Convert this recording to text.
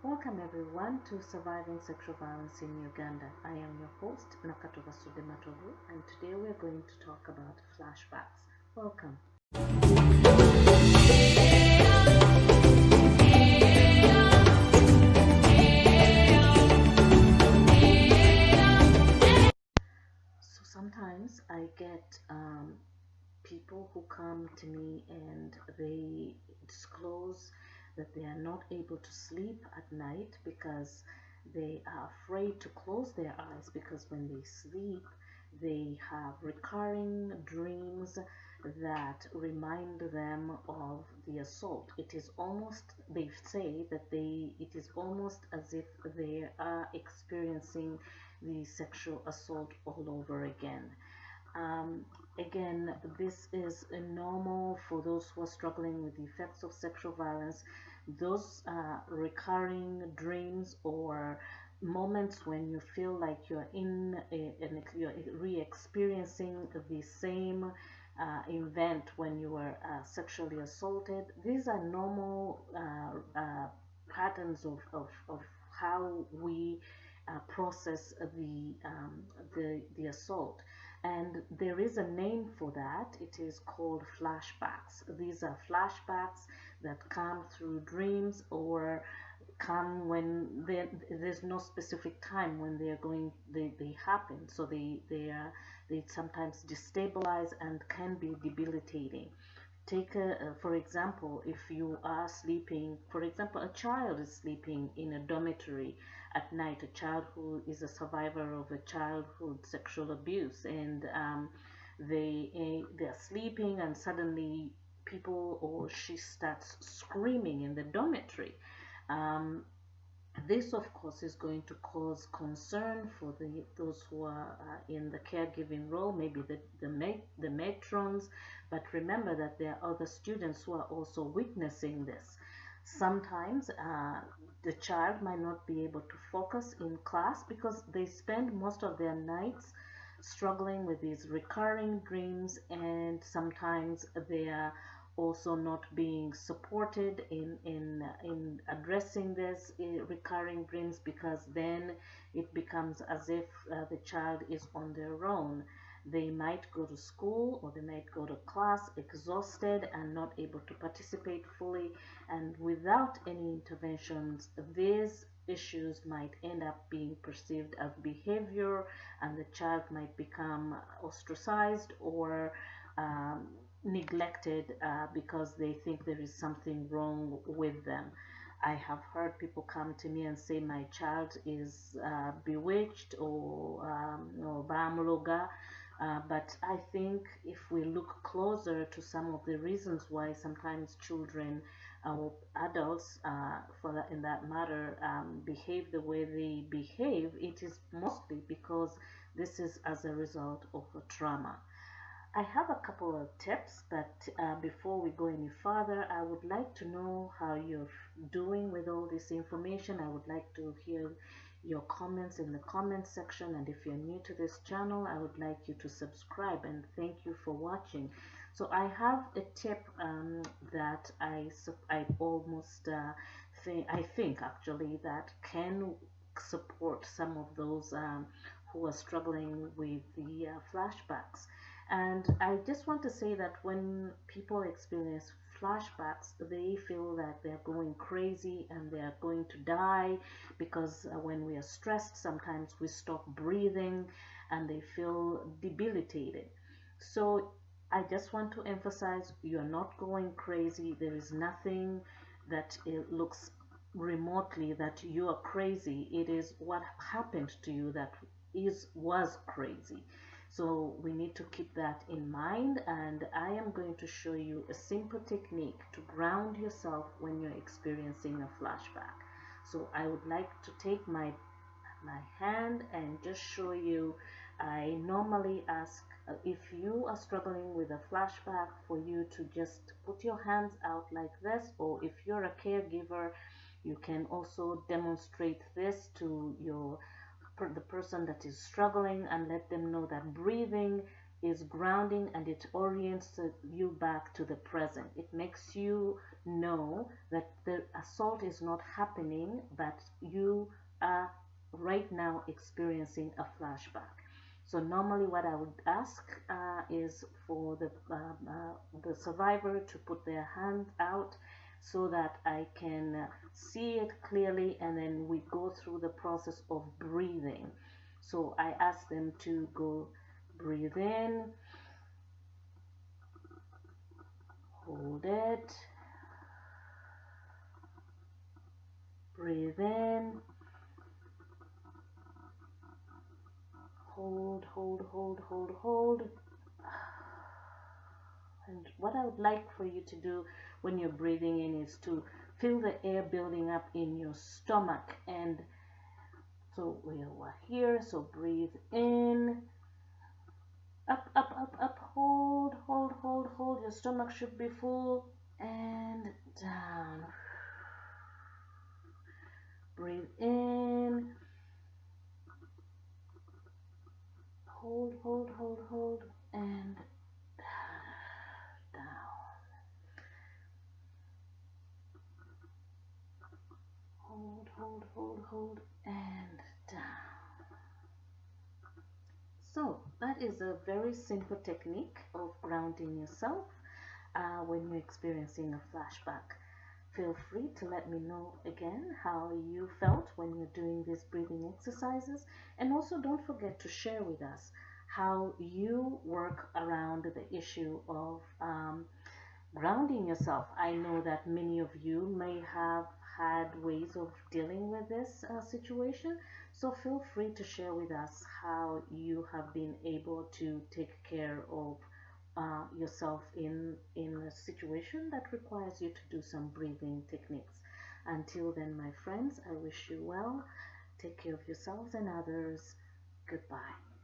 Welcome everyone to Surviving Sexual Violence in Uganda. I am your host, Nakatova Sudematovu, and today we're going to talk about flashbacks. Welcome. So sometimes I get people who come to me and they disclose that they are not able to sleep at night because they are afraid to close their eyes, because when they sleep they have recurring dreams that remind them of the assault. It is almost, they say that it is almost as if they are experiencing the sexual assault all over again. Um, Again, this is normal for those who are struggling with the effects of sexual violence. Those recurring dreams or moments when you feel like you're re-experiencing the same event when you were sexually assaulted. These are normal patterns of how we process the assault, and there is a name for that. It is called flashbacks. These are flashbacks that come through dreams or come when there's no specific time when they happen. So they sometimes destabilize and can be debilitating. For example, if you are sleeping, for example, a child is sleeping in a dormitory at night, a child who is a survivor of a childhood sexual abuse, and they're sleeping, and suddenly people or she starts screaming in the dormitory. Um, this, of course, is going to cause concern for those who are in the caregiving role, maybe the matrons. But remember that there are other students who are also witnessing this. Sometimes the child might not be able to focus in class because they spend most of their nights struggling with these recurring dreams, and sometimes they are also not being supported in addressing this recurring dreams, because then it becomes as if the child is on their own. They might go to school or they might go to class exhausted and not able to participate fully, and without any interventions these issues might end up being perceived as behavior, and the child might become ostracized or um, neglected because they think there is something wrong with them. I have heard people come to me and say my child is bewitched or bamuloga. But I think if we look closer to some of the reasons why sometimes children or adults, in that matter, behave the way they behave, it is mostly because this is as a result of a trauma. I have a couple of tips, but before we go any further, I would like to know how you're doing with all this information. I would like to hear your comments in the comment section, and if you're new to this channel, I would like you to subscribe, and thank you for watching. So I have a tip that I almost I think actually that can support some of those who are struggling with the flashbacks. And I just want to say that when people experience flashbacks, they feel that they're going crazy and they're going to die, because when we are stressed, sometimes we stop breathing and they feel debilitated. So I just want to emphasize, you're not going crazy. There is nothing that it looks remotely that you are crazy. It is what happened to you that was crazy. So we need to keep that in mind, and I am going to show you a simple technique to ground yourself when you're experiencing a flashback. So I would like to take my hand and just show you. I normally ask if you are struggling with a flashback, for you to just put your hands out like this, or if you're a caregiver, you can also demonstrate this to the person that is struggling and let them know that breathing is grounding, and it orients you back to the present. It makes you know that the assault is not happening, but you are right now experiencing a flashback. So normally what I would ask is for the survivor to put their hand out so that I can see it clearly, and then we go through the process of breathing. So I ask them to go breathe in, hold it, breathe in, hold, hold, hold, hold, hold. And what I would like for you to do when you're breathing in is to feel the air building up in your stomach. And so we are here, so breathe in, up, up, up, up, hold, hold, hold, hold. Your stomach should be full, and down. Breathe in, hold, hold, hold, hold, and down. Hold, hold, hold, hold, and down. So that is a very simple technique of grounding yourself when you're experiencing a flashback. Feel free to let me know again how you felt when you're doing these breathing exercises, and also don't forget to share with us how you work around the issue of grounding yourself. I know that many of you may have had ways of dealing with this situation, so feel free to share with us how you have been able to take care of yourself in a situation that requires you to do some breathing techniques. Until then, my friends, I wish you well. Take care of yourselves and others. Goodbye.